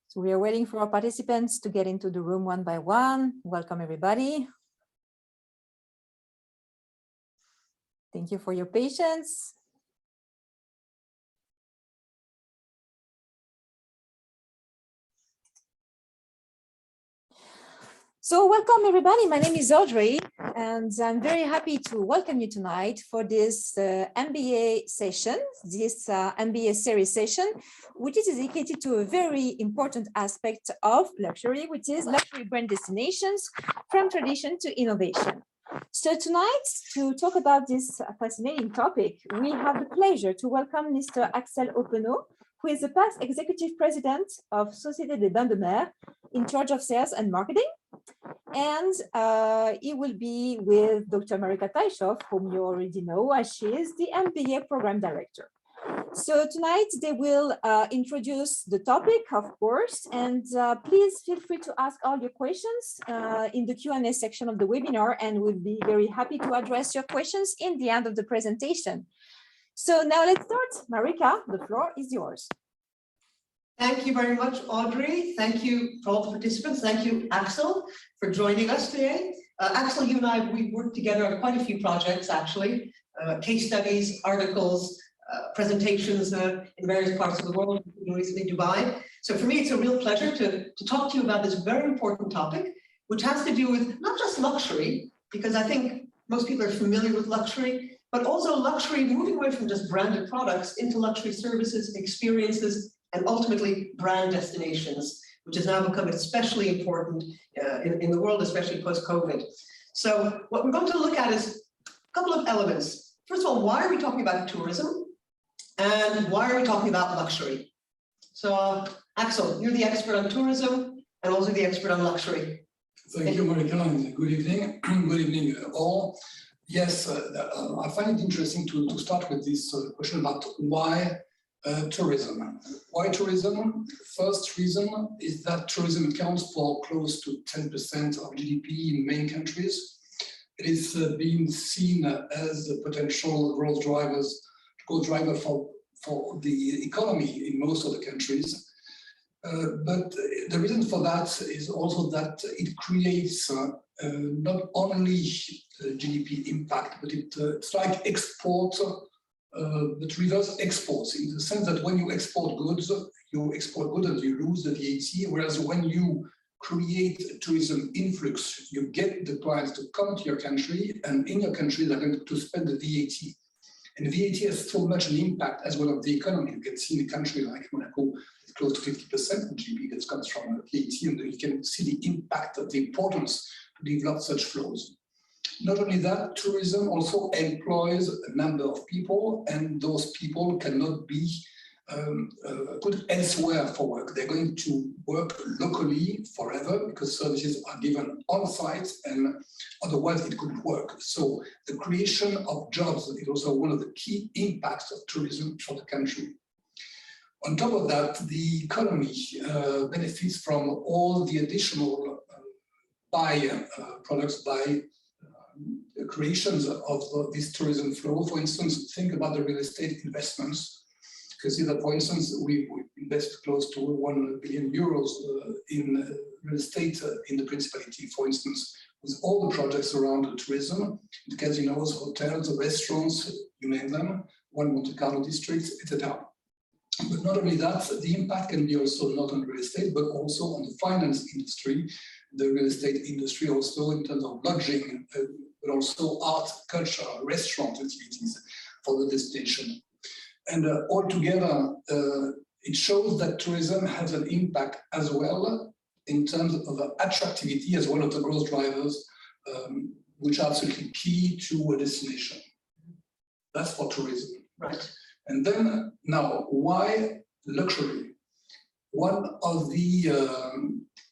So we are waiting for our participants to get into the room one by one. Welcome, everybody. Thank you for your patience. So welcome, everybody. My name is Audrey, and I'm very happy to welcome you tonight for this MBA session, this MBA series session, which is dedicated to a very important aspect of luxury, which is luxury brand destinations from tradition to innovation. So tonight, to talk about this fascinating topic, we have the pleasure to welcome Mr. Axel Hoppenot, who is the past executive president of Societe de Bains de Mer, in charge of sales and marketing. And he will be with Dr. Marika Taishoff, whom you already know, as she is the MBA Program Director. So tonight they will introduce the topic, of course, and please feel free to ask all your questions in the Q&A section of the webinar, and we'll be very happy to address your questions in the end of the presentation. So now let's start. Marika, the floor is yours. Thank you very much, Audrey. Thank you to all the participants. Thank you, Axel, for joining us today. Axel, you and I, we've worked together on quite a few projects, actually, case studies, articles, presentations in various parts of the world, including recently Dubai. So for me, it's a real pleasure to talk to you about this very important topic, which has to do with not just luxury, because I think most people are familiar with luxury, but also luxury moving away from just branded products into luxury services, experiences, and ultimately brand destinations, which has now become especially important in the world, especially post-COVID. So what we're going to look at is a couple of elements. First of all, why are we talking about tourism? And why are we talking about luxury? So Axel, you're the expert on tourism and also the expert on luxury. Thank you, Marika, and good evening. Good evening, all. Yes, I find it interesting to start with this question about why tourism. Why tourism? First reason is that tourism accounts for close to 10% of GDP in many countries. It is being seen as a potential growth driver for the economy in most of the countries. But the reason for that is also that it creates not only GDP impact, but it's like export, but reverse exports, in the sense that when you export goods and you lose the VAT, whereas when you create a tourism influx, you get the clients to come to your country, and in your country they're going to spend the VAT. And VAT has so much an impact as well on the economy. You can see in a country like Monaco, it's close to 50% of GDP that comes from VAT, and you can see the impact of the importance to develop such flows. Not only that, tourism also employs a number of people, and those people cannot be put elsewhere for work. They're going to work locally forever because services are given on site, and otherwise it couldn't work. So the creation of jobs is also one of the key impacts of tourism for the country. On top of that, the economy benefits from all the additional products by creations of this tourism flow. For instance, think about the real estate investments. You can see that, for instance, we invest close to 1 billion euros in real estate in the Principality, for instance, with all the projects around the tourism, the casinos, hotels, restaurants, you name them, one Monte-Carlo district, etc. But not only that, the impact can be also not on real estate, but also on the finance industry, the real estate industry also in terms of lodging, but also art, culture, restaurant activities for the destination. And altogether, it shows that tourism has an impact as well in terms of attractivity as well as the growth drivers, which are absolutely key to a destination. That's for tourism. Right. And then now, why luxury? One of the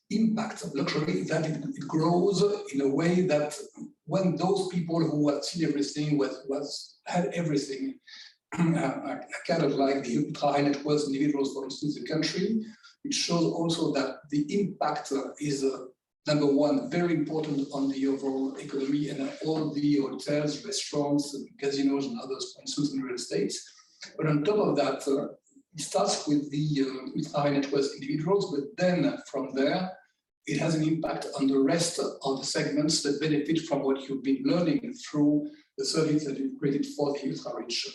impacts of luxury is that it grows in a way that when those people who had seen everything, had everything, kind of like the ultra high net worth individuals, for instance, in the country, it shows also that the impact is number one, very important on the overall economy and all the hotels, restaurants, casinos, and others, for instance, in real estate. But on top of that, It starts with the ultra-high net worth individuals, but then from there, it has an impact on the rest of the segments that benefit from what you've been learning through the service that you've created for the ultra-rich.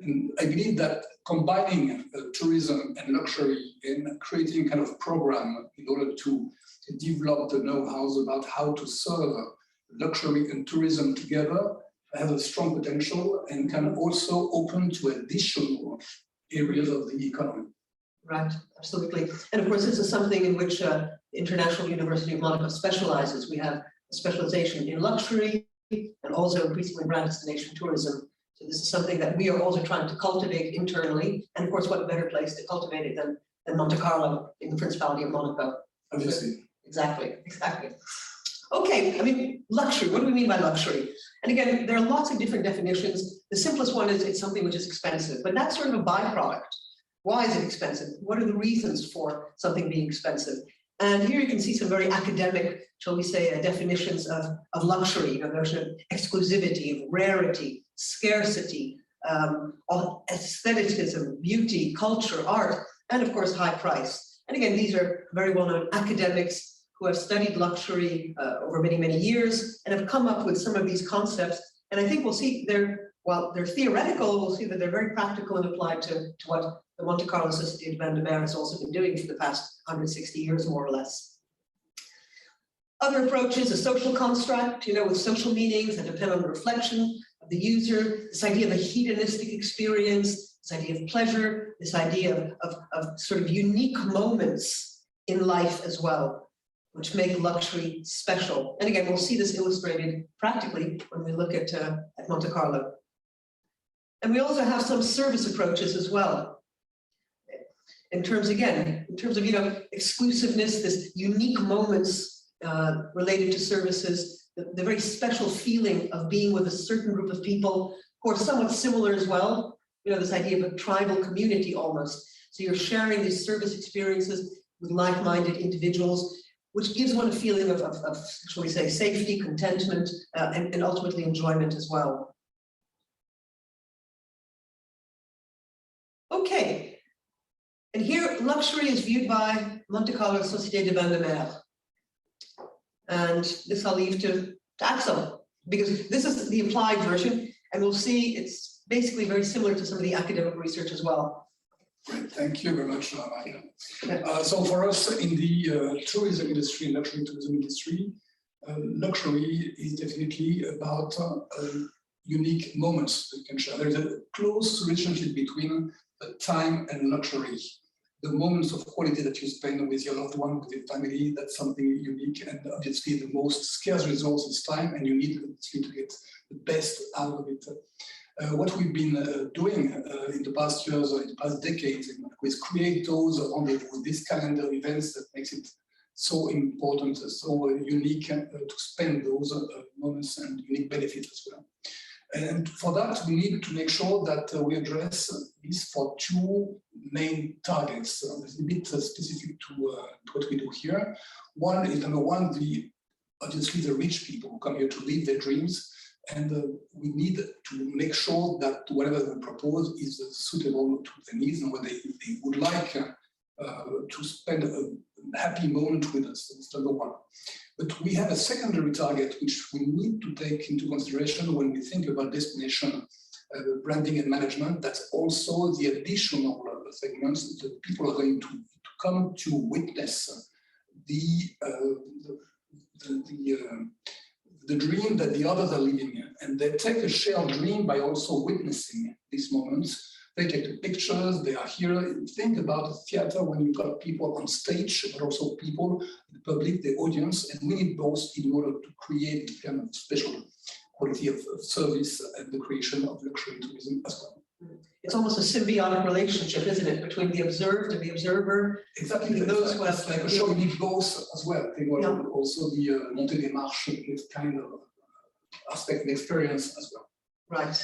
And I believe that combining tourism and luxury and creating kind of program in order to develop the know-hows about how to serve luxury and tourism together has a strong potential and can also open to additional areas of the economy. Right, absolutely. And of course, this is something in which International University of Monaco specializes. We have a specialization in luxury and also increasingly brand destination tourism. So this is something that we are also trying to cultivate internally. And of course, what better place to cultivate it than Monte-Carlo in the Principality of Monaco. Obviously. Exactly. Okay, I mean, luxury, what do we mean by luxury? And again, there are lots of different definitions. The simplest one is it's something which is expensive, but that's sort of a byproduct. Why is it expensive? What are the reasons for something being expensive? And here you can see some very academic, shall we say, definitions of luxury. You know, there's an exclusivity, of rarity, scarcity, aestheticism, beauty, culture, art, and of course, high price. And again, these are very well-known academics who have studied luxury over many, many years and have come up with some of these concepts. And I think we'll see while they're theoretical, we'll see that they're very practical and applied to what the Monte-Carlo Societe Bains de Mer has also been doing for the past 160 years, more or less. Other approaches, a social construct, you know, with social meanings that depend on the reflection of the user, this idea of a hedonistic experience, this idea of pleasure, this idea of sort of unique moments in life as well, which make luxury special. And again, we'll see this illustrated practically when we look at Monte-Carlo. And we also have some service approaches as well. In terms of, you know, exclusiveness, this unique moments related to services, the very special feeling of being with a certain group of people who are somewhat similar as well. You know, this idea of a tribal community almost. So you're sharing these service experiences with like-minded individuals, which gives one a feeling of shall we say, safety, contentment, and ultimately enjoyment as well. Okay. And here, luxury is viewed by Monte-Carlo Societe Bains de Mer. And this I'll leave to Axel, because this is the applied version, and we'll see it's basically very similar to some of the academic research as well. Great, thank you very much, Marika. So for us in the tourism industry, luxury tourism industry, luxury is definitely about unique moments that you can share. There's a close relationship between time and luxury. The moments of quality that you spend with your loved one, with your family, that's something unique. And obviously the most scarce resource is time, and you need obviously to get the best out of it. What we've been doing in the past years, or in the past decades, is create those rendezvous, these calendar events that makes it so important, so unique to spend those moments and unique benefits as well. And for that, we need to make sure that we address this for two main targets. It's a bit specific to what we do here. One is, number one, obviously the rich people who come here to live their dreams. And we need to make sure that whatever we propose is suitable to their needs and what they would like to spend a happy moment with us. That's number one. But we have a secondary target which we need to take into consideration when we think about destination branding and management. That's also the additional segments that people are going to come to witness the dream that the others are living in. And they take a shared dream by also witnessing these moments. They take the pictures, they are here. Think about the theater when you've got people on stage, but also people, the public, the audience, and we need both in order to create kind of special quality of service and the creation of luxury tourism as well. It's almost a symbiotic relationship, isn't it, between the observed and the observer? Exactly. Those who have like a show, you need both as well. Think about also the Montée Marche, this kind of aspect and experience as well. Right.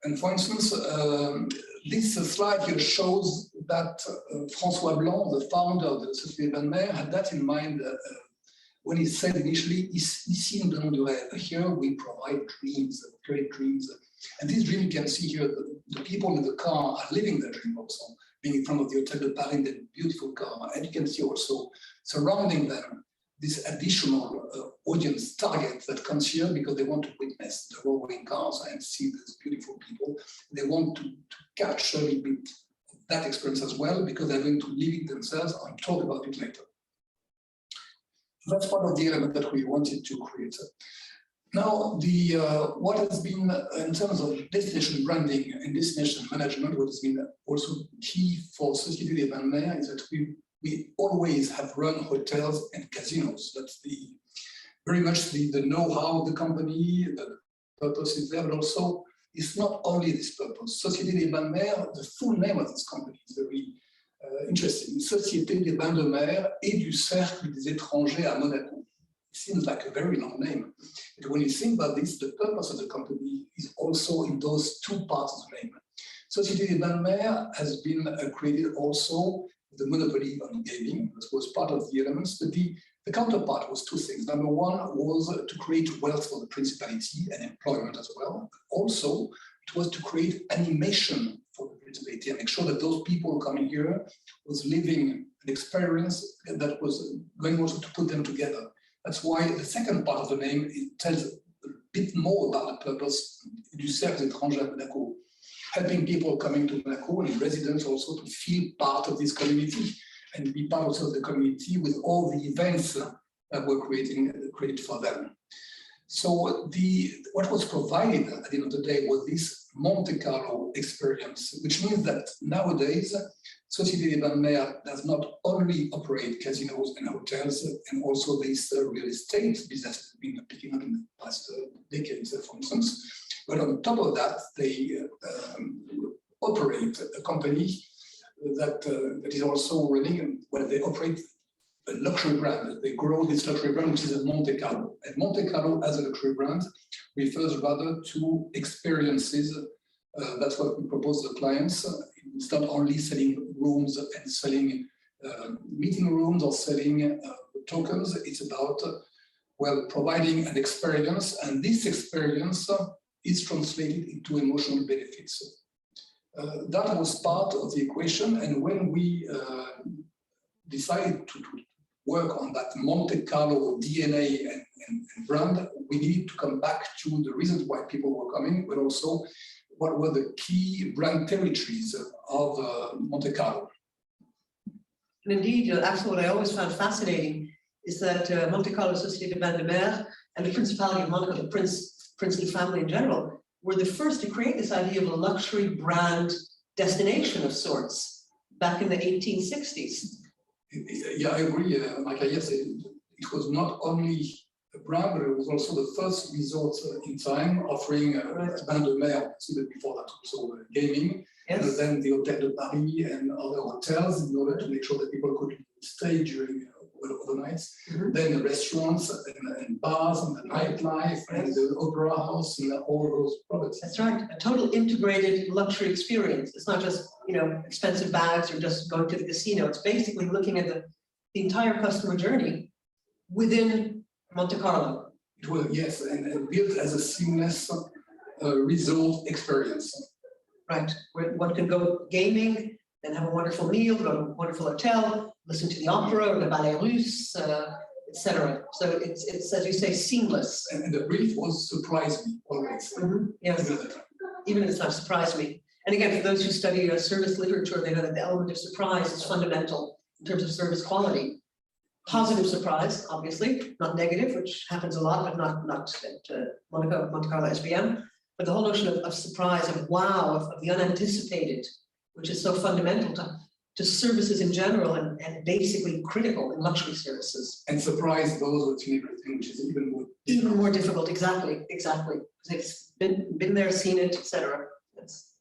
And for instance, this slide here shows that François Blanc, the founder of the Société Bains de Mer, had that in mind when he said initially, ici nous donnons du rêve. Here we provide dreams, great dreams. And this dream you can see here, the people in the car are living their dream also. being in front of the Hotel de Paris in the beautiful car. And you can see also surrounding them this additional audience target that comes here because they want to witness the rolling cars and see these beautiful people. They want to capture a little bit of that experience as well because they're going to live it themselves and talk about it later. That's one of the elements that we wanted to create. Now, what has been, in terms of destination branding and destination management, what has been also key for Societe des Bains de Mer is that we always have run hotels and casinos. That's very much the know-how of the company, the purpose is there, but also it's not only this purpose. Societe des Bains de Mer, the full name of this company is very interesting. Société des Bains de Mer et du Cercle des Étrangers à Monaco. It seems like a very long name. But when you think about this, the purpose of the company is also in those two parts of the name. Société des Bains de Mer has been created also the monopoly on gaming. That was part of the elements, but the counterpart was two things. Number one was to create wealth for the principality and employment as well. Also, it was to create animation for the principality and make sure that those people coming here was living an experience that was going also to put them together. That's why the second part of the name, it tells a bit more about the purpose du Cercle des Étrangers à Monaco, helping people coming to Monaco and residents also to feel part of this community and be part also of the community with all the events that were created for them. So what was provided at the end of the day was this Monte-Carlo experience, which means that nowadays, Société des Bains de Mer does not only operate casinos and hotels, and also this real estate business has been picking up in the past decades, for instance. But on top of that, they operate a company that is also running, well, they operate a luxury brand. They grow this luxury brand, which is a Monte-Carlo. And Monte-Carlo as a luxury brand refers rather to experiences. That's what we propose to the clients. It's not only selling rooms and selling meeting rooms or selling tokens. It's about, well, providing an experience. And this experience is translated into emotional benefits. That was part of the equation. And when we decided to work on that Monte-Carlo DNA and brand, we needed to come back to the reasons why people were coming, but also what were the key brand territories of Monte-Carlo. And indeed, Axel, what I always found fascinating is that Monte-Carlo Societe de Bains de Mer and the Principality of Monaco, the princely family in general, were the first to create this idea of a luxury brand destination of sorts back in the 1860s. Yeah, I agree, Marika. Yes, it was not only a brand, but it was also the first resort in time offering Bains de Mer, before that also gaming, yes. And then the Hotel de Paris and other hotels in order to make sure that people could stay during overnights. Mm-hmm. Then the restaurants and bars and the nightlife, yes. And the opera house and all those products. That's right, a total integrated luxury experience. It's not just, expensive bags or just going to the casino. It's basically looking at the entire customer journey within Monte-Carlo. It was, yes, and built as a seamless resort experience. Right, where one can go gaming, then have a wonderful meal, go to a wonderful hotel, listen to the opera or the ballet russe, etc. So it's, as you say, seamless. And the brief was surprised me always. Mm-hmm. Yes, even at the time, surprised me. And again, for those who study service literature, they know that the element of surprise is fundamental in terms of service quality. Positive surprise, obviously, not negative, which happens a lot, but not at Monte-Carlo SBM. But the whole notion of surprise, of wow, of the unanticipated, which is so fundamental to services in general and basically critical in luxury services. And surprise those with everything, which is even more difficult. Exactly. It's been there, seen it, etc. Yes.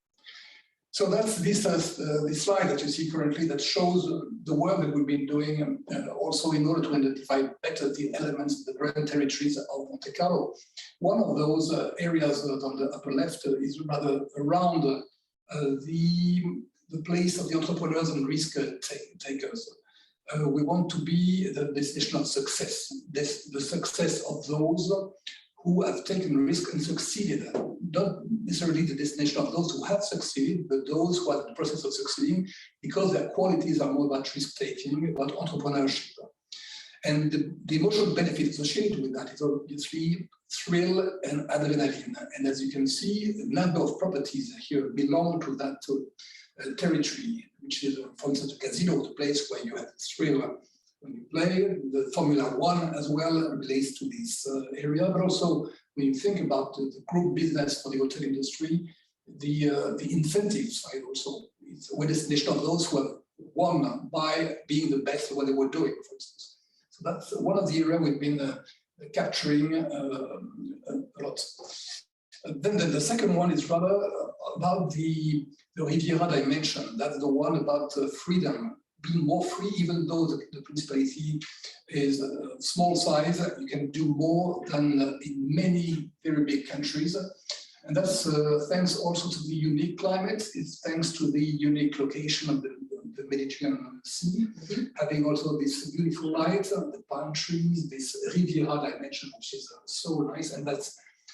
So that's this slide that you see currently that shows the work that we've been doing, and also in order to identify better the elements, the brand territories of Monte-Carlo. One of those areas on the upper left is rather around the place of the entrepreneurs and risk takers. We want to be the destination of success, the success of those who have taken risk and succeeded, not necessarily the destination of those who have succeeded, but those who are in the process of succeeding, because their qualities are more about risk-taking, about entrepreneurship. And the emotional benefit associated with that is obviously thrill and adrenaline. And as you can see, a number of properties here belong to that territory, which is, for instance, a casino, the place where you have thrill when you play. The Formula One as well relates to this area, but also when you think about the group business for the hotel industry, the incentive side also, it's a destination of those who have won by being the best at what they were doing, for instance. So that's one of the areas we've been capturing a lot. Then the second one is rather about the Riviera dimension. That's the one about freedom, being more free, even though the principality is small size. You can do more than in many very big countries. And that's thanks also to the unique climate. It's thanks to the unique location of the Mediterranean Sea, having also this beautiful light, the palm trees, this Riviera dimension, which is so nice. And that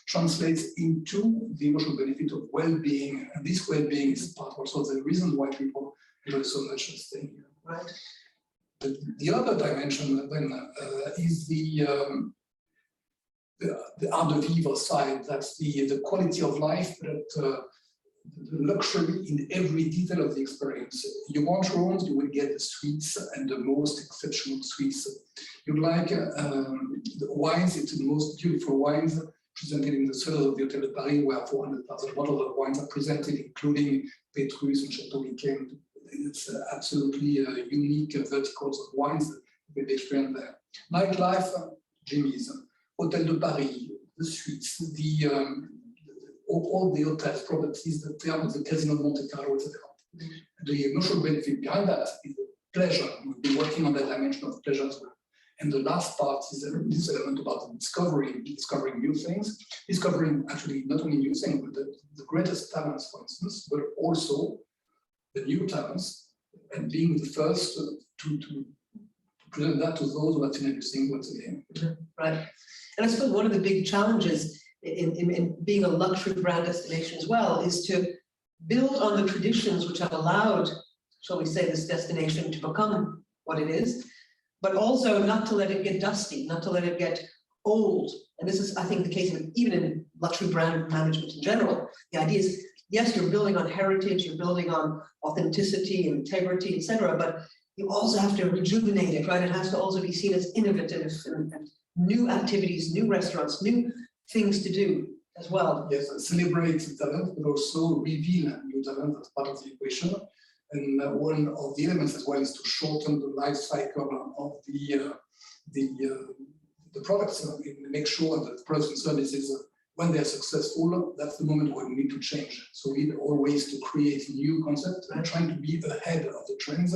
translates into the emotional benefit of well-being. And this well-being is part also of the reason why people enjoy so much staying here. Right. The other dimension then is the art de vivre side. That's the quality of life, but the luxury in every detail of the experience. You want rooms, you will get the suites and the most exceptional suites. You like the wines, it's the most beautiful wines presented in the cellars of the Hotel de Paris, where 400,000 bottles of wines are presented, including Petrus and Chateau Yquem. It's absolutely unique verticals of wines that they experience there. Nightlife, Jimmy's, Hotel de Paris, the suites, all the hotels, properties, the terms, the Casino of Monte-Carlo, etc. The emotional benefit behind that is pleasure. We've been working on that dimension of pleasure as well. And the last part is this element about discovering new things, discovering actually not only new things, but the greatest talents, for instance, but also the new talents, and being the first to present that to those who have seen everything once again. Right. And I suppose one of the big challenges in being a luxury brand destination as well is to build on the traditions which have allowed, shall we say, this destination to become what it is, but also not to let it get dusty, not to let it get old. And this is, I think, the case of even in luxury brand management in general. The idea is, yes, you're building on heritage, you're building on authenticity, integrity, etc., but you also have to rejuvenate it, right? It has to also be seen as innovative and new activities, new restaurants, new things to do as well. Yes, celebrate talent, but also reveal new talent as part of the equation. And one of the elements as well is to shorten the life cycle of the products and make sure that the products and services, when they're successful, that's the moment when we need to change. So we need always to create new concepts and trying to be ahead of the trends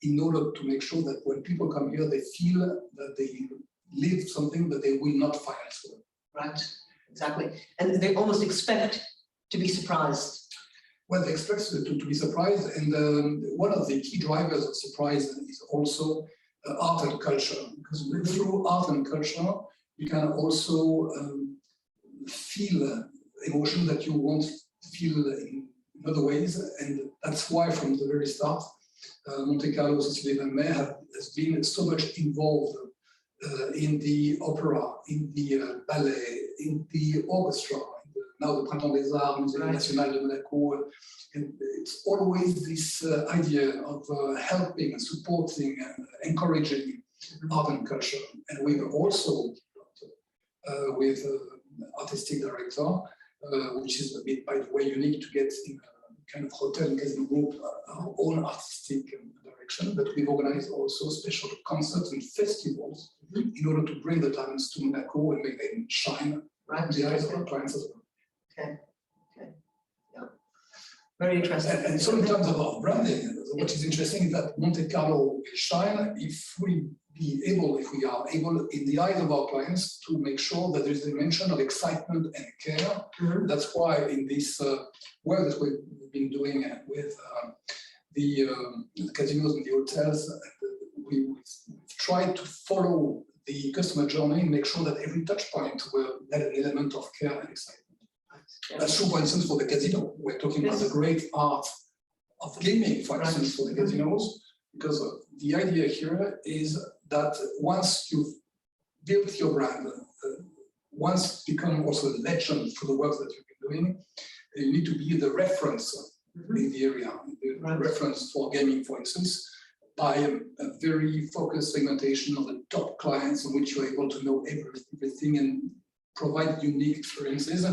in order to make sure that when people come here, they feel that they live something that they will not find elsewhere. Right, exactly. And they almost expect to be surprised. Well, they expect to be surprised, and one of the key drivers of surprise is also art and culture, because through art and culture, you can also feel emotion that you won't feel in other ways, and that's why from the very start, Monte-Carlo Societe has been so much involved in the opera, in the ballet, in the orchestra, now the Printemps des Arts, Musée National de Monaco. And it's always this idea of helping, supporting, encouraging art and culture. And we also, with artistic director, which is a bit, by the way, unique to get in a kind of hotel and casino group, our own artistic direction, but we've organized also special concerts and festivals in order to bring the talents to Monaco and make them shine in the eyes of our clients as well. Okay. Yeah. Very interesting. And so in terms of our branding, what is interesting is that Monte-Carlo will shine if we are able in the eyes of our clients to make sure that there's a dimension of excitement and care. That's why in this work that we've been doing with the casinos and the hotels, we've tried to follow the customer journey and make sure that every touch point will add an element of care and excitement. That's true, for instance, for the casino. We're talking about the great art of gaming, for instance, for the casinos, because the idea here is that once you've built your brand, once become also a legend for the work that you've been doing, you need to be the reference in the area, the reference for gaming, for instance, by a very focused segmentation of the top clients in which you're able to know everything and provide unique experiences.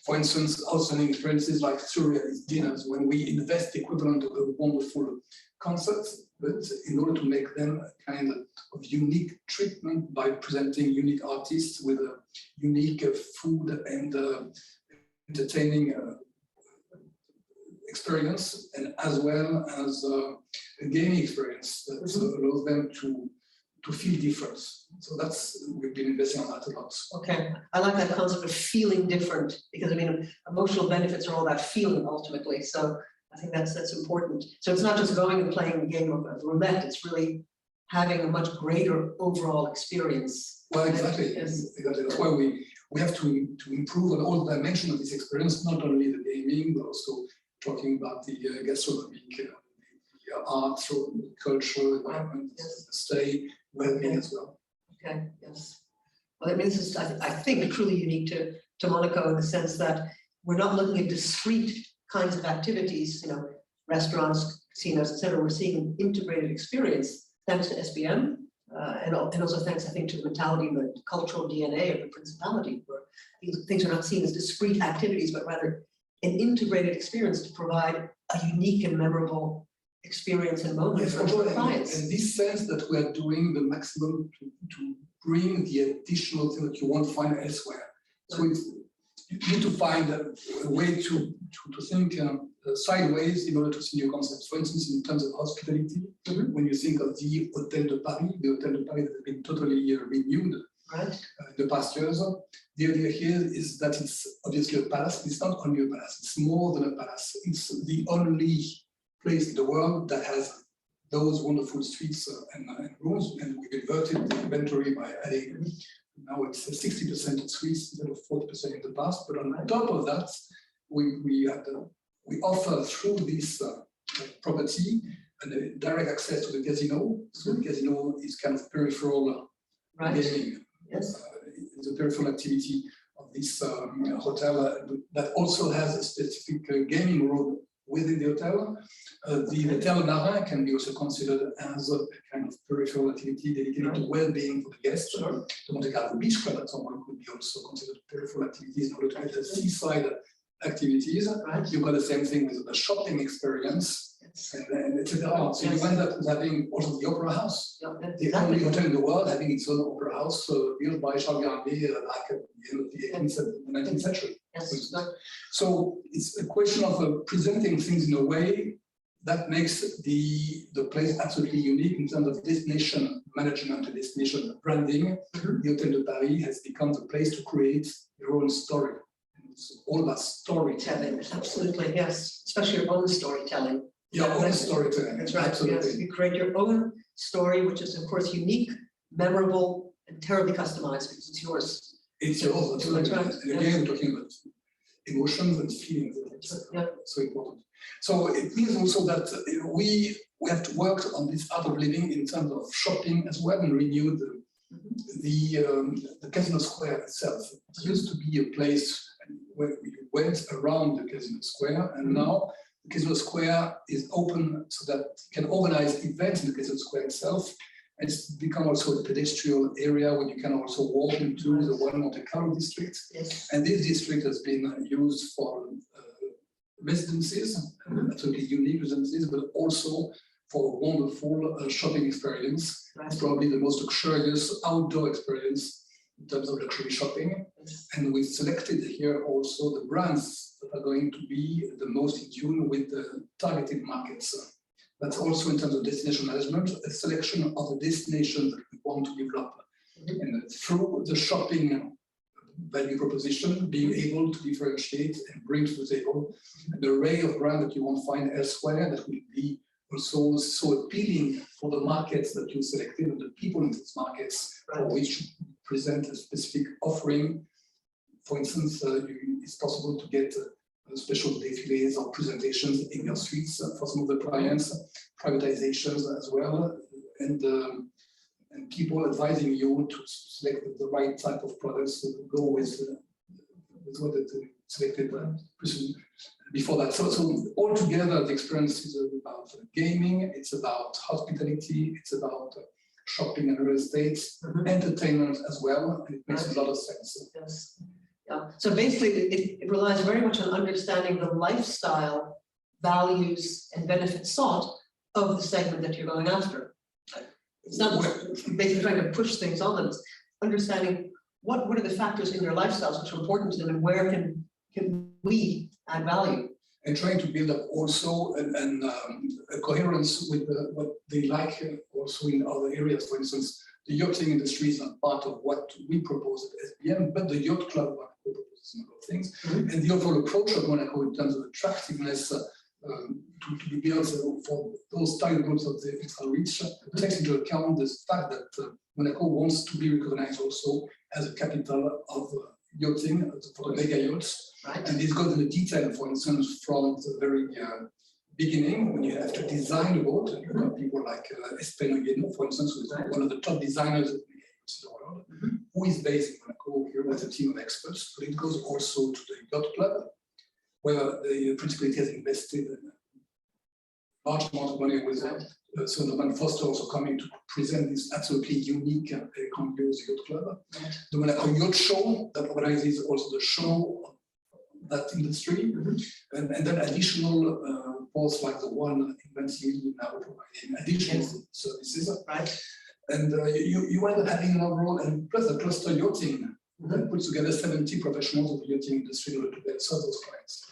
For instance, outstanding experiences like surrealist dinners, when we invest the equivalent of a wonderful concert, but in order to make them a kind of unique treatment by presenting unique artists with a unique food and entertaining experience, and as well as a gaming experience that allows them to feel different. So we've been investing on that a lot. Okay, I like that concept of feeling different, because I mean, emotional benefits are all about feeling ultimately. So I think that's important. So it's not just going and playing a game of roulette, it's really having a much greater overall experience. Well, exactly. Exactly. That's why we have to improve on all the dimensions of this experience, not only the gaming, but also talking about the gastronomic, the art, the cultural environment, the stay, well-being as well. Okay, yes. Well, I mean, this is, I think, truly unique to Monaco in the sense that we're not looking at discrete kinds of activities, restaurants, casinos, etc. We're seeing an integrated experience thanks to SBM, and also thanks, I think, to the mentality and the cultural DNA of the principality, where these things are not seen as discrete activities, but rather an integrated experience to provide a unique and memorable experience and moment for our clients. In this sense that we are doing the maximum to bring the additional thing that you won't find elsewhere. So you need to find a way to think sideways in order to see new concepts. For instance, in terms of hospitality, when you think of the Hotel de Paris that has been totally renewed in the past years, the idea here is that it's obviously a palace. It's not only a palace, it's more than a palace. It's the only place in the world that has those wonderful suites and rooms, and we've inverted the inventory by adding, now it's 60% suites instead of 40% in the past. But on top of that, we offer through this property and direct access to the casino. So the casino is kind of peripheral gaming. Yes. It's a peripheral activity of this hotel that also has a specific gaming room within the hotel. The Hotel Marin can be also considered as a kind of peripheral activity dedicated to well-being for the guests. The Monte-Carlo Beach Club at some point could be also considered peripheral activities in order to get the seaside activities. You've got the same thing with the shopping experience, and etc. So you end up having also the opera house. The only hotel in the world having its own opera house built by Charles Garnier back at the end of the 18th and 19th century. So it's a question of presenting things in a way that makes the place absolutely unique in terms of destination management and destination branding. The Hotel de Paris has become the place to create your own story. It's all about storytelling. Absolutely, yes. Especially your own storytelling. Your own storytelling. That's right. Absolutely. Yes. You create your own story, which is, of course, unique, memorable, and terribly customized because it's yours. It's yours. Absolutely. And again, we're talking about emotions and feelings. That's so important. So it means also that we have to work on this art of living in terms of shopping as well, and renew the Casino Square itself. It used to be a place where we went around the Casino Square, and now the Casino Square is open so that you can organize events in the Casino Square itself. And it's become also a pedestrian area where you can also walk into the one Monte-Carlo district. And this district has been used for residences, absolutely unique residences, but also for a wonderful shopping experience. It's probably the most luxurious outdoor experience in terms of luxury shopping. And we've selected here also the brands that are going to be the most in tune with the targeted markets. That's also in terms of destination management, a selection of the destinations that we want to develop. And through the shopping value proposition, being able to differentiate and bring to the table an array of brands that you won't find elsewhere, that will be also so appealing for the markets that you selected and the people in these markets, for which you present a specific offering For instance, it's possible to get special défilés or presentations in your suites for some of the clients, privatizations as well, and people advising you to select the right type of products to go with what they selected before that. So altogether, the experience is about gaming, it's about hospitality, it's about shopping and real estate, entertainment as well, and it makes a lot of sense. Yes. Yeah. So basically, it relies very much on understanding the lifestyle values and benefits sought of the segment that you're going after. It's not basically trying to push things on them. It's understanding what are the factors in their lifestyles which are important to them, and where can we add value. And trying to build up also a coherence with what they like also in other areas. For instance, the yachting industry is not part of what we propose at SBM, but the yacht club proposes a number of things. And the overall approach of Monaco in terms of attractiveness to be built for those target groups of the extra rich takes into account the fact that Monaco wants to be recognized also as a capital of yachting for the mega yachts. Right. And this goes into detail, for instance, from the very beginning, when you have to design a boat. You have people like Espen, for instance, who is one of the top designers of the world, who is based in Monaco here with a team of experts. But it goes also to the yacht club, where the principality has invested a large amount of money with so the Van Foster also coming to present this absolutely unique grandiose yacht club. The Monaco Yacht Show that organizes also the show of that industry, and then additional ports like the one in Monte-Carlo now providing additional services. Right. And you end up having an overall, and plus the cluster yachting that puts together 70 professionals of the yachting industry in order to serve those clients.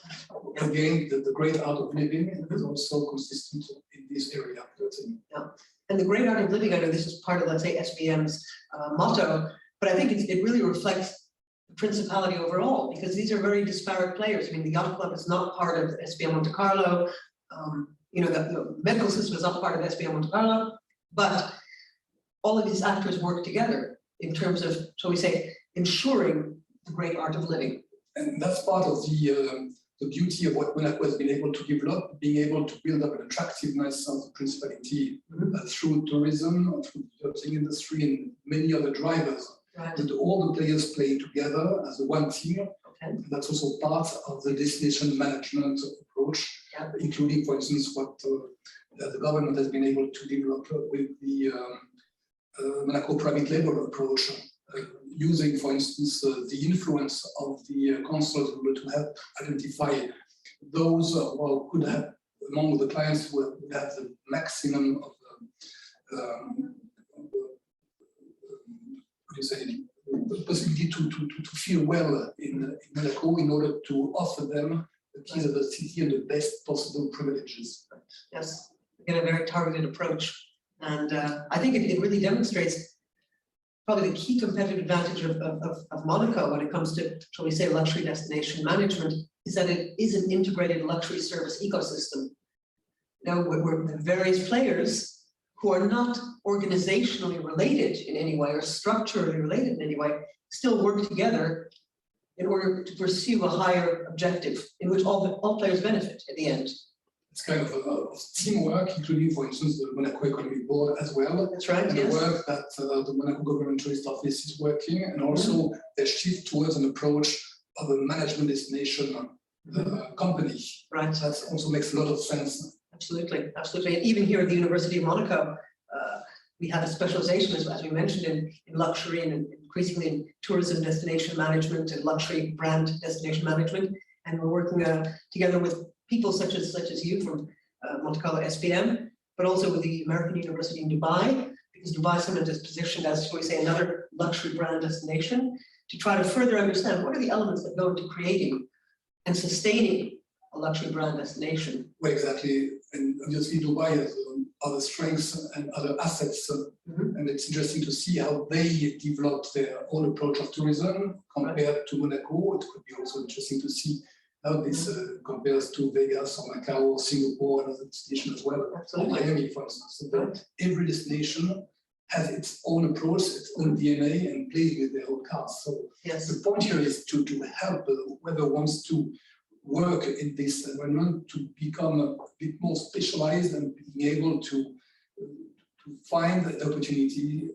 Again, the great art of living is also consistent in this area. Yeah. And the great art of living, I know this is part of, let's say, SBM's motto, but I think it really reflects the principality overall, because these are very disparate players. I mean, the yacht club is not part of SBM Monte-Carlo. The medical system is not part of SBM Monte-Carlo, but all of these actors work together in terms of, shall we say, ensuring the great art of living. And that's part of the beauty of what Monaco has been able to develop, being able to build up an attractiveness of the principality through tourism, through the yachting industry, and many other drivers. Right. That all the players play together as one team. Okay. And that's also part of the destination management approach, including, for instance, what the government has been able to develop with the Monaco private label approach, using, for instance, the influence of the consuls in order to help identify those who could have, among the clients who would have the maximum of the possibility to feel well in Monaco in order to offer them the keys of the city and the best possible privileges. Yes, again, a very targeted approach. And I think it really demonstrates probably the key competitive advantage of Monaco when it comes to, shall we say, luxury destination management, is that it is an integrated luxury service ecosystem. Now, we're the various players who are not organizationally related in any way or structurally related in any way, still work together in order to pursue a higher objective in which all players benefit at the end. It's kind of a teamwork, including, for instance, the Monaco Economic Board as well. That's right, and yes. The work that the Monaco Government Tourist Office is working, and also the shift towards an approach of a management destination company. Right. That also makes a lot of sense. Absolutely, absolutely. And even here at the University of Monaco, we have a specialization, as we mentioned, in luxury and increasingly in tourism destination management and luxury brand destination management. And we're working together with people such as you from Monte-Carlo SBM, but also with the American University in Dubai, because Dubai sometimes is positioned as, shall we say, another luxury brand destination, to try to further understand what are the elements that go into creating and sustaining a luxury brand destination. Well, exactly, and obviously Dubai has other strengths and other assets, and it's interesting to see how they developed their own approach of tourism compared to Monaco. It could be also interesting to see how this compares to Vegas or Macau or Singapore and other destinations as well. Absolutely. Miami, for instance. So every destination has its own approach, its own DNA, and plays with their own cards. So Yes. the point here is to help whoever wants to work in this environment to become a bit more specialized and being able to find the opportunity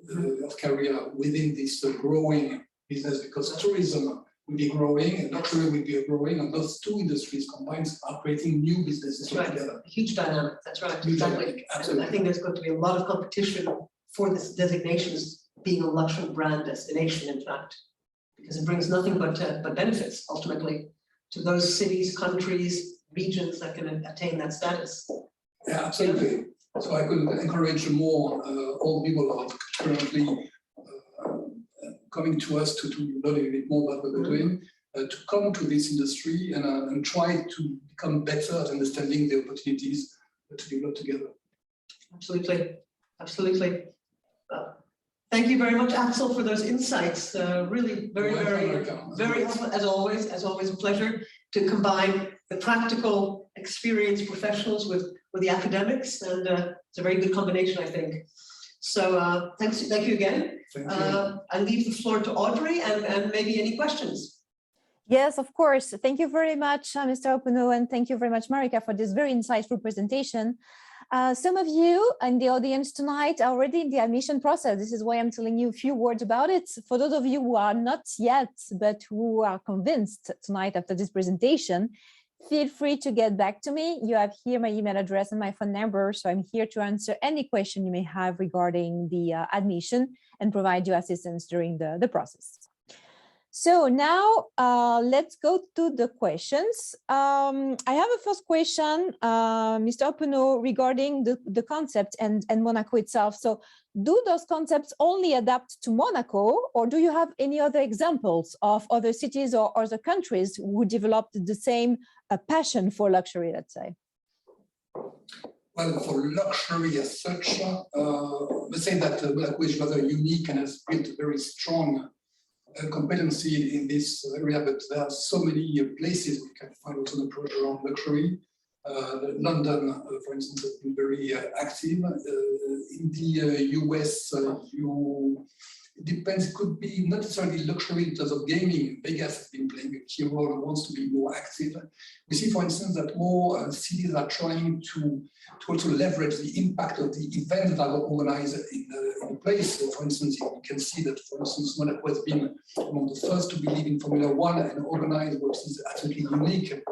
of career within this growing business, because tourism will be growing and luxury will be growing, and those two industries combined are creating new businesses together. A huge dynamic, that's right, Huge exactly. dynamic, And absolutely. I think there's going to be a lot of competition for this designation as being a luxury brand destination, in fact, because it brings nothing but benefits ultimately to those cities, countries, regions that can attain that status. Yeah, absolutely. So I could encourage more all people who are currently coming to us to learn a little bit more about what we're doing, to come to this industry and try to become better at understanding the opportunities to develop together. Absolutely, absolutely. Thank you very much, Axel, for those insights. Really very helpful, as always, a pleasure to combine the practical experience professionals with the academics, and it's a very good combination, I think. So thank you again. Thank you. I leave the floor to Audrey and maybe any questions. Yes, of course. Thank you very much, Mr. Hoppenot, and thank you very much, Marika, for this very insightful presentation. Some of you in the audience tonight are already in the admission process. This is why I'm telling you a few words about it. For those of you who are not yet, but who are convinced tonight after this presentation, feel free to get back to me. You have here my email address and my phone number, so I'm here to answer any question you may have regarding the admission and provide you assistance during the process. So now let's go to the questions. I have a first question, Mr. Hoppenot, regarding the concept and Monaco itself. So do those concepts only adapt to Monaco, or do you have any other examples of other cities or other countries who developed the same passion for luxury, let's say? Well, for luxury as such, let's say that Monaco is rather unique and has built a very strong competency in this area, but there are so many places we can find also an approach around luxury. London, for instance, has been very active. In the US, it depends, it could be not necessarily luxury in terms of gaming. Vegas has been playing a key role and wants to be more active. We see, for instance, that more cities are trying to also leverage the impact of the events that are organized in a place. So for instance, you can see that, for instance, Monaco has been among the first to believe in Formula One and organize what is absolutely unique in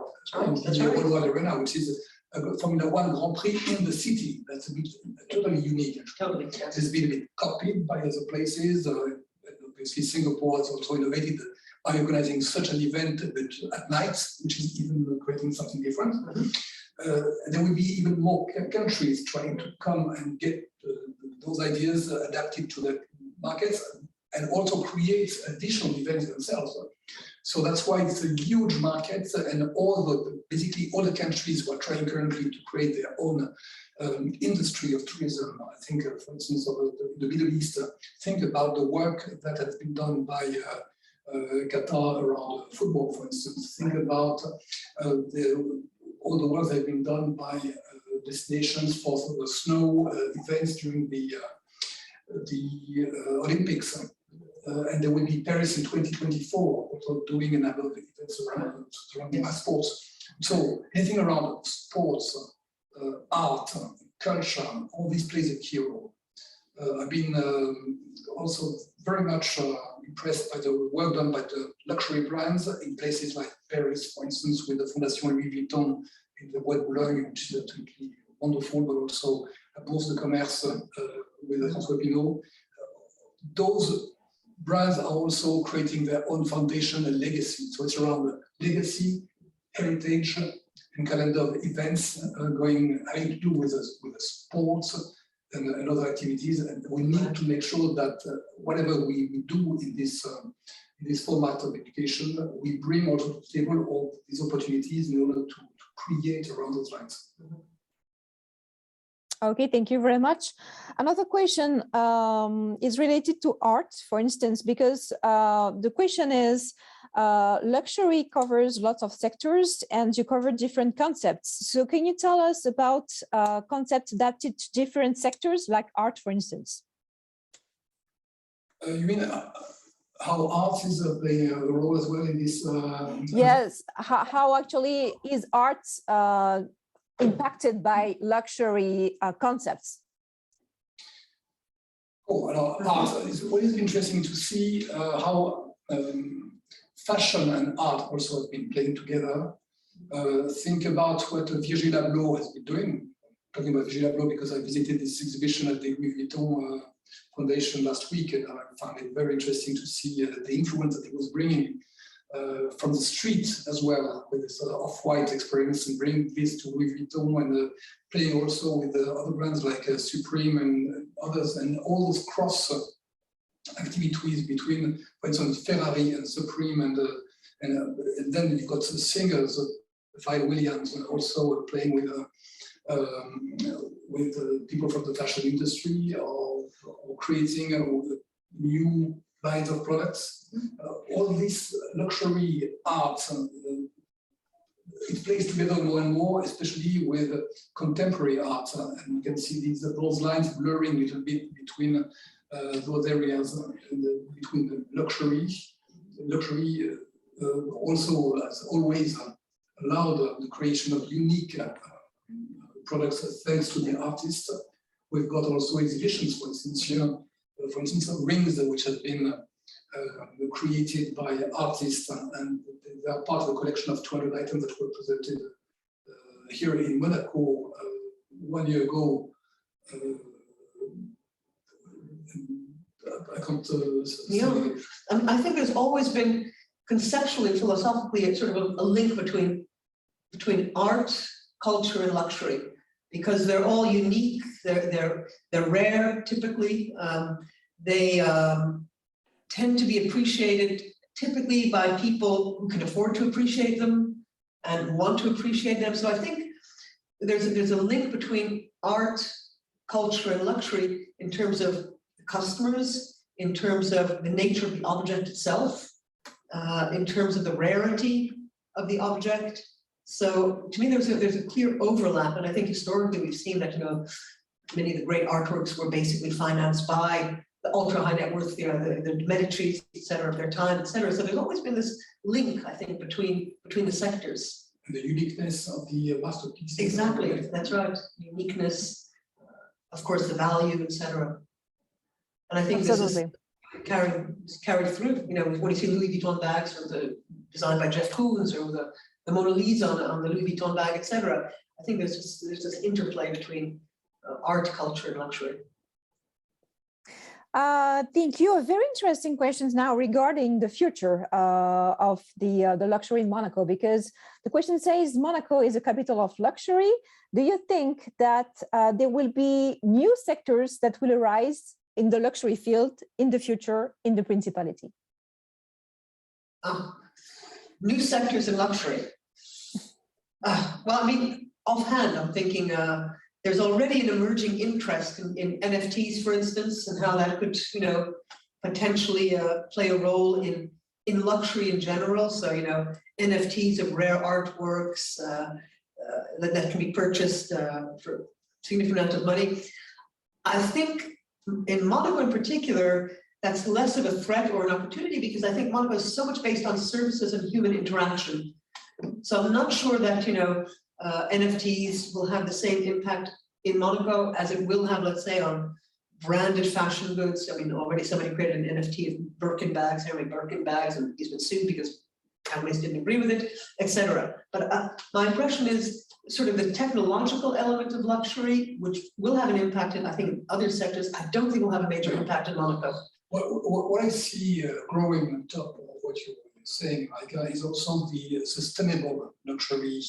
the worldwide arena, which is a Formula One Grand Prix in the city. That's a bit totally unique. Totally, yes. It's been a bit copied by other places. Obviously, Singapore has also innovated by organizing such an event at night, which is even creating something different. There will be even more countries trying to come and get those ideas adapted to their markets and also create additional events themselves. So that's why it's a huge market, and basically all the countries who are trying currently to create their own industry of tourism. I think, for instance, of the Middle East, think about the work that has been done by Qatar around football, for instance. Think about all the work that has been done by destinations for the snow events during the Olympics. And there will be Paris in 2024, also doing a number of events surrounding sports. So anything around sports, art, culture, all these plays a key role. I've been also very much impressed by the work done by the luxury brands in places like Paris, for instance, with the Fondation Louis Vuitton in the Bois de Boulogne, which is absolutely wonderful, but also Bourse de Commerce with François Pinault. Those brands are also creating their own foundation and legacy. So it's around legacy, heritage, and calendar of events having to do with sports and other activities. And we need to make sure that whatever we do in this format of education, we bring also to the table all these opportunities in order to create around those lines. Okay, thank you very much. Another question is related to art, for instance, because the question is, luxury covers lots of sectors and you cover different concepts. So can you tell us about concepts adapted to different sectors like art, for instance? You mean how art is playing a role as well in this? Yes, how actually is art impacted by luxury concepts? Oh, art is always interesting to see how fashion and art also have been playing together. Think about what Virgil Abloh has been doing. Talking about Virgil Abloh because I visited this exhibition at the Louis Vuitton Foundation last week, and I found it very interesting to see the influence that he was bringing from the street as well, with this off-white experience, and bring this to Louis Vuitton, and playing also with other brands like Supreme and others, and all those cross activities between, for instance, Ferrari and Supreme, and then you've got singers, Pharrell Williams, and also playing with people from the fashion industry, or creating new lines of products. All this luxury art, it plays together more and more, especially with contemporary art. And you can see those lines blurring a little bit between those areas, between the luxury. Luxury also, as always, allowed the creation of unique products thanks to the artists. We've got also exhibitions, for instance, rings which have been created by artists, and they are part of a collection of 200 items that were presented here in Monaco 1 year ago. I can't I think there's always been conceptually and philosophically a sort of a link between art, culture, and luxury, because they're all unique. They're rare typically. They tend to be appreciated typically by people who can afford to appreciate them and want to appreciate them. So I think there's a link between art, culture, and luxury in terms of the customers, in terms of the nature of the object itself, in terms of the rarity of the object. So to me, there's a clear overlap, and I think historically we've seen that many of the great artworks were basically financed by the ultra high net worth, the Medicis, et cetera, of their time, et cetera. So there's always been this link, I think, between the sectors. And the uniqueness of the masterpiece. Exactly, that's right. Uniqueness, of course, the value, et cetera. And I think Absolutely. This is carried through. When you see Louis Vuitton bags, or designed by Jeff Koons, or the Mona Lisa on the Louis Vuitton bag, et cetera. I think there's this interplay between art, culture, and luxury. Thank you. Very interesting questions now regarding the future of the luxury in Monaco, because the question says Monaco is a capital of luxury. Do you think that there will be new sectors that will arise in the luxury field in the future in the Principality? New sectors in luxury. Well, I mean, offhand, I'm thinking there's already an emerging interest in NFTs, for instance, and how that could, potentially play a role in luxury in general. So, NFTs of rare artworks that can be purchased for a significant amount of money. I think in Monaco in particular, that's less of a threat or an opportunity, because I think Monaco is so much based on services and human interaction. So I'm not sure that, NFTs will have the same impact in Monaco as it will have, let's say, on branded fashion goods. I mean, already somebody created an NFT of Birkin bags, Henry Birkin bags, and he's been sued because Hermes didn't agree with it, etc. But my impression is sort of the technological element of luxury, which will have an impact in, I think, other sectors. I don't think will have a major impact in Monaco. What I see growing on top of what you're saying, Marika, is also the sustainable luxury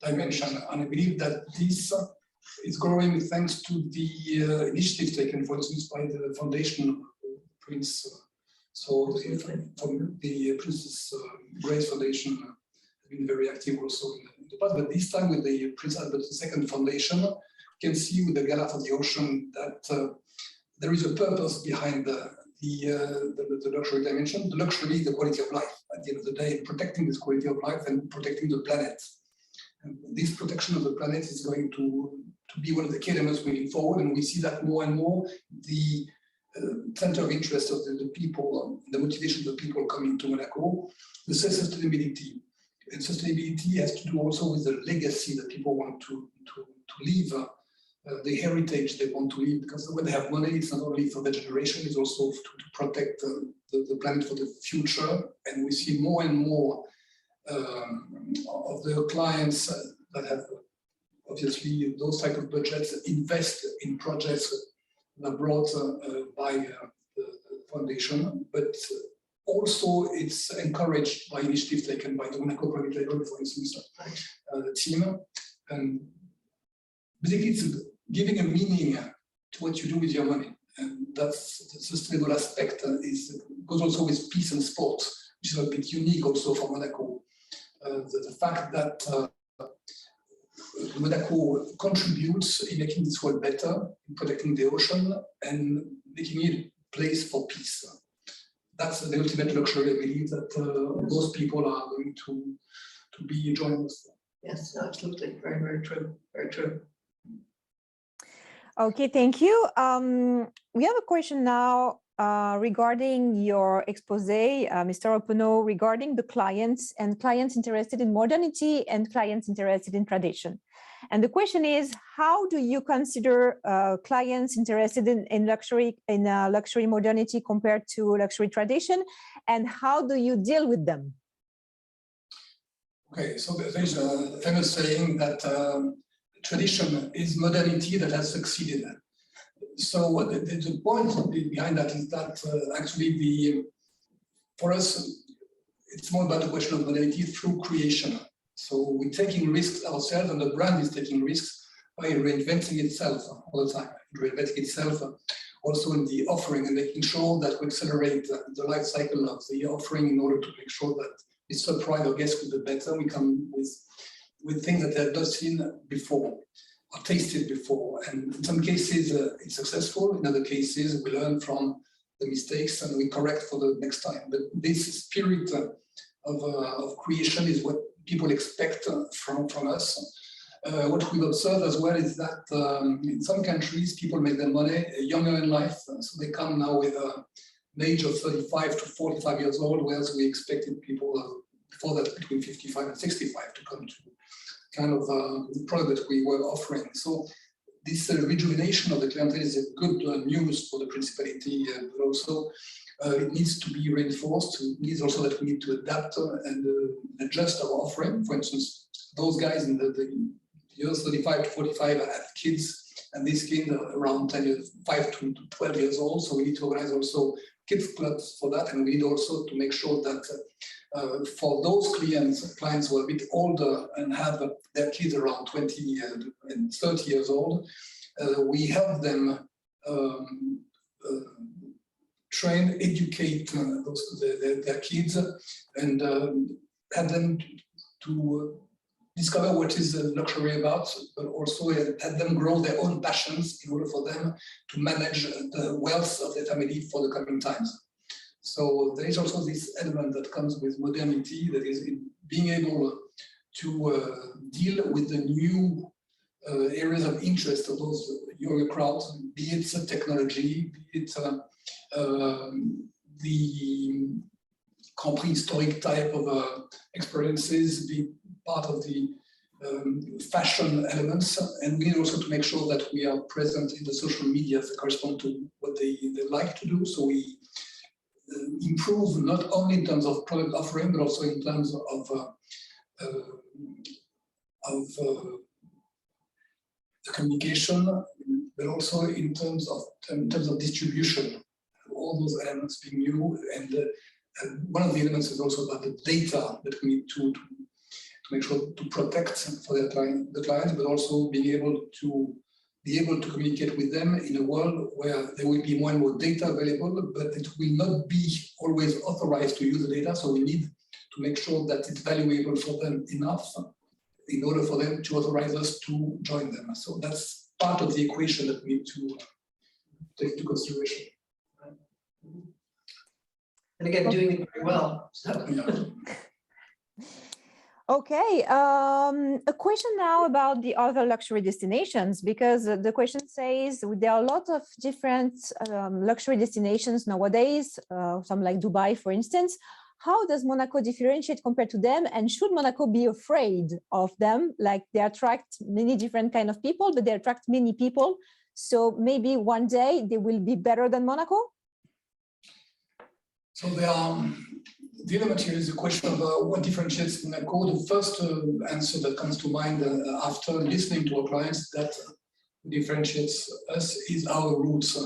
dimension. And I believe that this is growing thanks to the initiatives taken, for instance, by the foundation Prince. So from the Princess Grace Foundation has been very active also in the past. But this time with the Prince Albert II Foundation, you can see with the Gala for the Ocean that there is a purpose behind the luxury dimension. The luxury is the quality of life. At the end of the day, protecting this quality of life and protecting the planet. And this protection of the planet is going to be one of the key elements moving forward. And we see that more and more the center of interest of the people, the motivation of the people coming to Monaco, the sustainability. And sustainability has to do also with the legacy that people want to leave, the heritage they want to leave, because when they have money, it's not only for the generation, it's also to protect the planet for the future. And we see more and more of the clients that have obviously those type of budgets invest in projects that are brought by the foundation, but also it's encouraged by initiatives taken by the Monaco private label, for instance, the team. And basically it's giving a meaning to what you do with your money. And that's the sustainable aspect goes also with peace and sport, which is a bit unique also for Monaco. The fact that Monaco contributes in making this world better, in protecting the ocean and making it a place for peace. That's the ultimate luxury, I believe, that most people are going to be enjoying us. Yes, absolutely. Very, very true. Very true. Okay, thank you. We have a question now regarding your expose, Mr. Hoppenot, regarding the clients and clients interested in modernity and clients interested in tradition. And the question is, how do you consider clients interested in luxury modernity compared to luxury tradition, and how do you deal with them? Okay, so there's a famous saying that tradition is modernity that has succeeded. So the point behind that is that actually for us, it's more about the question of modernity through creation. So we're taking risks ourselves, and the brand is taking risks by reinventing itself all the time, reinventing itself also in the offering and making sure that we accelerate the life cycle of the offering in order to make sure that we surprise our guests with the better. We come with things that they have not seen before or tasted before. And in some cases, it's successful. In other cases, we learn from the mistakes and we correct for the next time. But this spirit of creation is what people expect from us. What we've observed as well is that in some countries, people make their money younger in life. So they come now with an age of 35 to 45 years old, whereas we expected people before that between 55 and 65 to come to kind of product that we were offering. So this rejuvenation of the clientele is a good news for the Principality, but also it needs to be reinforced. It needs also that we need to adapt and adjust our offering. For instance, those guys in the years 35 to 45 have kids, and these kids are around 10 years, 5 to 12 years old. So we need to organize also kids clubs for that, and we need also to make sure that for those clients who are a bit older and have their kids around 20 and 30 years old, we help them train, educate their kids, and help them to discover what is luxury about, but also help them grow their own passions in order for them to manage the wealth of their family for the coming times. So there is also this element that comes with modernity, that is in being able to deal with the new areas of interest of those younger crowds, be it technology, be it the Grand Prix historic type of experiences, be part of the fashion elements, and we need also to make sure that we are present in the social media that correspond to what they like to do. So we improve not only in terms of product offering, but also in terms of the communication, but also in terms of distribution. All those elements being new, and one of the elements is also about the data that we need to make sure to protect for the clients, but also being able to communicate with them in a world where there will be more and more data available, but it will not be always authorized to use the data. So we need to make sure that it's valuable for them enough in order for them to authorize us to join them. So that's part of the equation that we need to take into consideration. And again, doing it very well. So. Yeah. Okay, a question now about the other luxury destinations, because the question says there are a lot of different luxury destinations nowadays, some like Dubai, for instance. How does Monaco differentiate compared to them? And should Monaco be afraid of them? Like they attract many different kind of people, but they attract many people. So maybe one day they will be better than Monaco? So the other material is a question of what differentiates Monaco. The first answer that comes to mind after listening to our clients that differentiates us is our roots.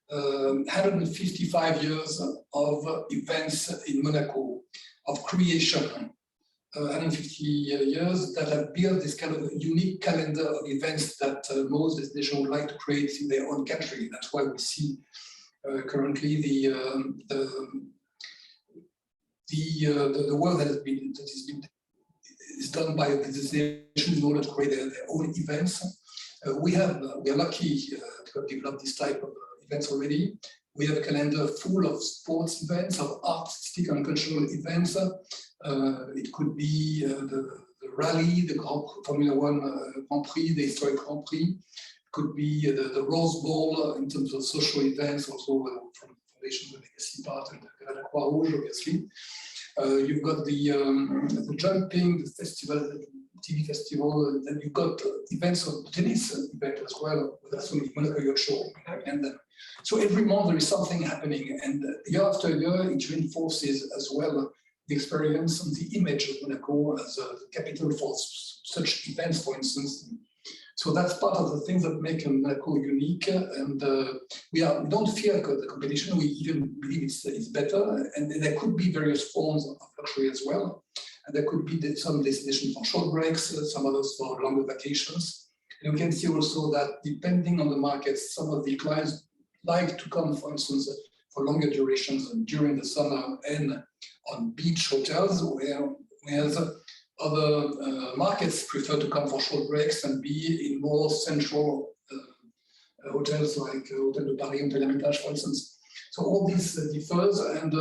155 years of events in Monaco, of creation, 150 years that have built this kind of unique calendar of events that most destinations would like to create in their own country. That's why we see currently the work that is done by the destinations in order to create their own events. We are lucky to have developed this type of events already. We have a calendar full of sports events, of artistic and cultural events. It could be the rally, the Formula One Grand Prix, the historic Grand Prix. It could be the Rose Bowl in terms of social events, also from Foundation, the Legacy part, and the Croix Rouge, obviously. You've got the jumping, the festival, the TV festival, then you've got events of the tennis event as well. That's only Monaco Yacht Show. And so every month there is something happening, and year after year it reinforces as well the experience and the image of Monaco as a capital for such events, for instance. So that's part of the things that make Monaco unique, and we don't fear the competition. We even believe it's better, and there could be various forms of luxury as well. And there could be some destinations for short breaks, some others for longer vacations. And we can see also that depending on the markets, some of the clients like to come, for instance, for longer durations during the summer and on beach hotels, whereas other markets prefer to come for short breaks and be in more central hotels like Hotel de Paris, Hotel Hermitage, for instance. So all this differs, and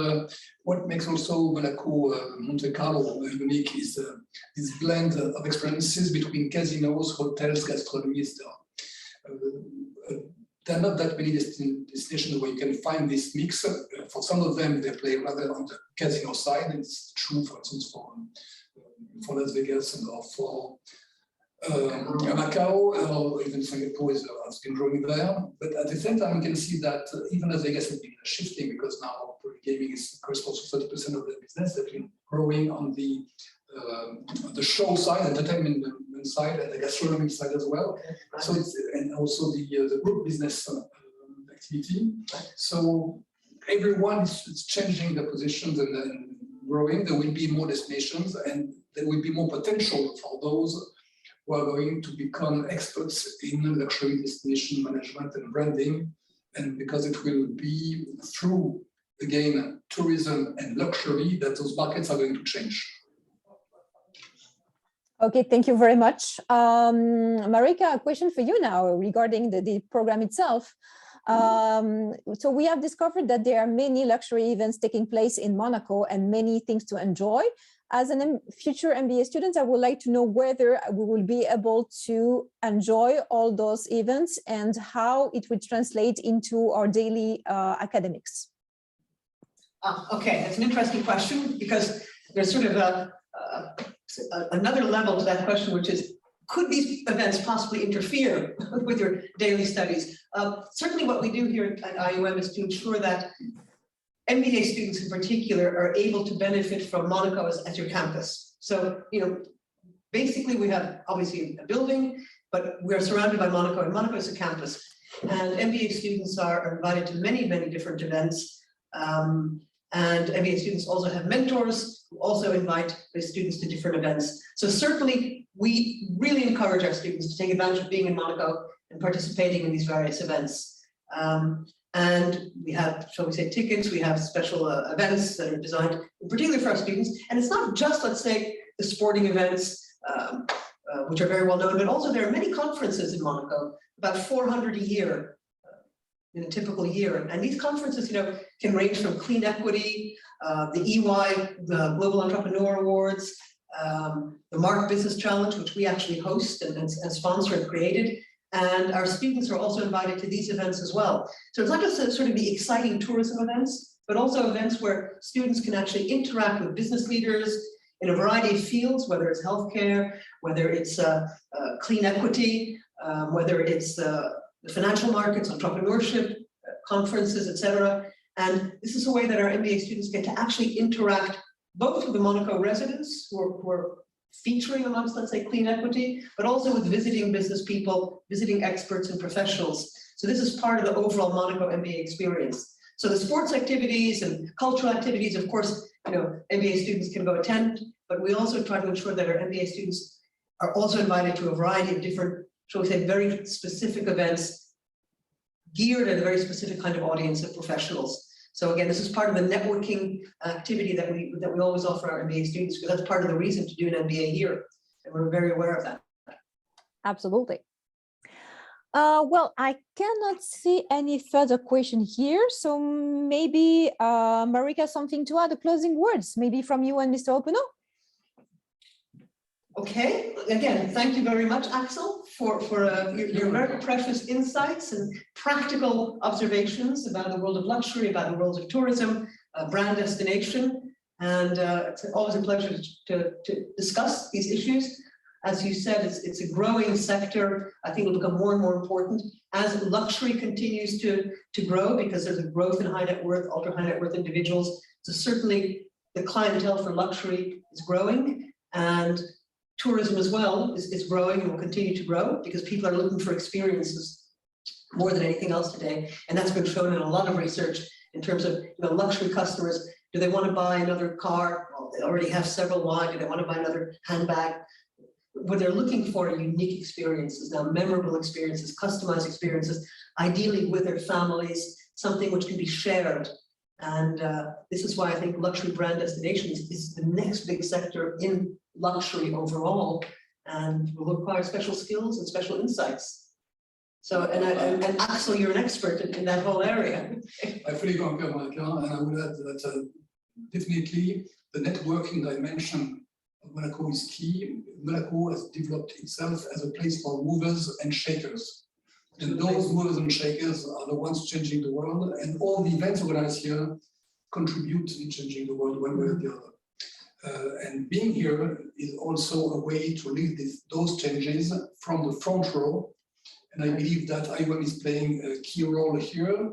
what makes also Monaco Monte-Carlo unique is this blend of experiences between casinos, hotels, gastronomy, etc. There are not that many destinations where you can find this mix. For some of them, they play rather on the casino side. It's true, for instance, for Las Vegas and or for Macau, or even Singapore has been growing there. But at the same time, you can see that even Las Vegas has been shifting, because now gaming corresponds to 30% of the business. They've been growing on the show side, entertainment side, and the gastronomy side as well. So and also the group business activity. So everyone is changing their positions and growing. There will be more destinations, and there will be more potential for those who are going to become experts in luxury destination management and branding. And because it will be through, again, tourism and luxury that those markets are going to change. Okay, thank you very much. Marika, a question for you now regarding the program itself. So we have discovered that there are many luxury events taking place in Monaco and many things to enjoy. As a future MBA student, I would like to know whether we will be able to enjoy all those events and how it would translate into our daily academics. Okay, that's an interesting question, because there's sort of another level to that question, which is, could these events possibly interfere with your daily studies? Certainly what we do here at IOM is to ensure that MBA students in particular are able to benefit from Monaco as your campus. So, basically we have obviously a building, but we're surrounded by Monaco, and Monaco is a campus. And MBA students are invited to many, many different events. And MBA students also have mentors who also invite the students to different events. So certainly we really encourage our students to take advantage of being in Monaco and participating in these various events. And we have, shall we say, tickets, we have special events that are designed particularly for our students. And it's not just, let's say, the sporting events, which are very well known, but also there are many conferences in Monaco, about 400 a year in a typical year. And these conferences, can range from clean equity, the EY, the Global Entrepreneur Awards, the Mark Business Challenge, which we actually host and sponsor and created. And our students are also invited to these events as well. So it's not just sort of the exciting tourism events, but also events where students can actually interact with business leaders in a variety of fields, whether it's healthcare, whether it's clean equity, whether it's the financial markets, entrepreneurship, conferences, etc. And this is a way that our MBA students get to actually interact both with the Monaco residents who are featuring amongst, let's say, clean equity, but also with visiting business people, visiting experts and professionals. So this is part of the overall Monaco MBA experience. So the sports activities and cultural activities, of course, MBA students can go attend, but we also try to ensure that our MBA students are also invited to a variety of different, shall we say, very specific events geared at a very specific kind of audience of professionals. So again, this is part of the networking activity that we always offer our MBA students, because that's part of the reason to do an MBA here, and we're very aware of that. Absolutely. Well, I cannot see any further question here, so maybe Marika, something to add, the closing words, maybe from you and Mr. Hoppenot. Okay, again, thank you very much, Axel, for your very precious insights and practical observations about the world of luxury, about the world of tourism, brand destination. And it's always a pleasure to discuss these issues. As you said, it's a growing sector. I think it'll become more and more important as luxury continues to grow, because there's a growth in high net worth, ultra high net worth individuals. So certainly the clientele for luxury is growing, and tourism as well is growing and will continue to grow, because people are looking for experiences more than anything else today. And that's been shown in a lot of research in terms of luxury customers. Do they want to buy another car? Well, they already have several. Why? Do they want to buy another handbag? What they're looking for are unique experiences, now memorable experiences, customized experiences, ideally with their families, something which can be shared. And this is why I think luxury brand destinations is the next big sector in luxury overall, and will require special skills and special insights. So, and Axel, you're an expert in that whole area. I fully concur, Marika, and I would add that definitely the networking dimension of Monaco is key. Monaco has developed itself as a place for movers and shakers. And those movers and shakers are the ones changing the world, and all the events organized here contribute in changing the world one way or the other. And being here is also a way to lead those changes from the front row. And I believe that IOM is playing a key role here,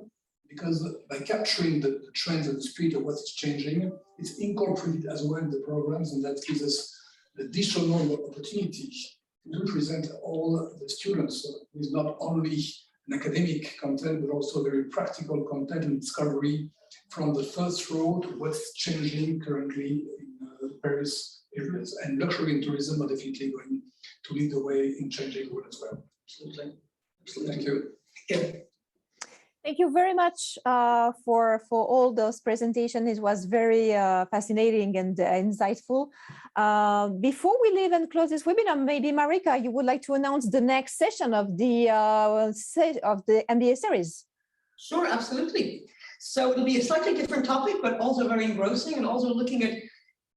because by capturing the trends and the spirit of what's changing, it's incorporated as well in the programs, and that gives us additional opportunity to present all the students with not only an academic content, but also very practical content and discovery from the first row to what's changing currently in various areas. And luxury and tourism are definitely going to lead the way in changing the world as well. Absolutely. Thank you. Yeah. Thank you very much for all those presentations. It was very fascinating and insightful. Before we leave and close this webinar, maybe Marika, you would like to announce the next session of the MBA series. Sure, absolutely. So it'll be a slightly different topic, but also very engrossing, and also looking at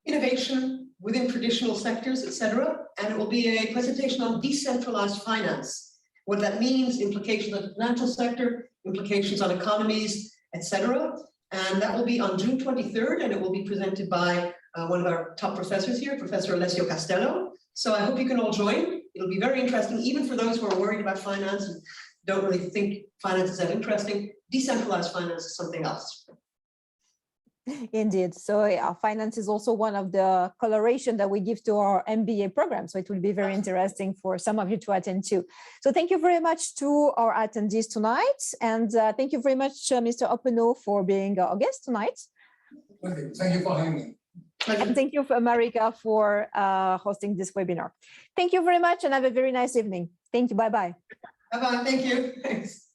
innovation within traditional sectors, etc. And it will be a presentation on decentralized finance, what that means, implications on the financial sector, implications on economies, etc. And that will be on June 23rd, and it will be presented by one of our top professors here, Professor Alessio Castello. So I hope you can all join. It'll be very interesting, even for those who are worried about finance and don't really think finance is that interesting. Decentralized finance is something else. Indeed. So finance is also one of the coloration that we give to our MBA program. So it will be very interesting for some of you to attend too. So thank you very much to our attendees tonight. And thank you very much, Mr. Hoppenot, for being our guest tonight. Okay. Thank you for having me. And thank you, Marika, for hosting this webinar. Thank you very much and have a very nice evening. Thank you. Bye-bye. Bye-bye. Thank you. Thanks.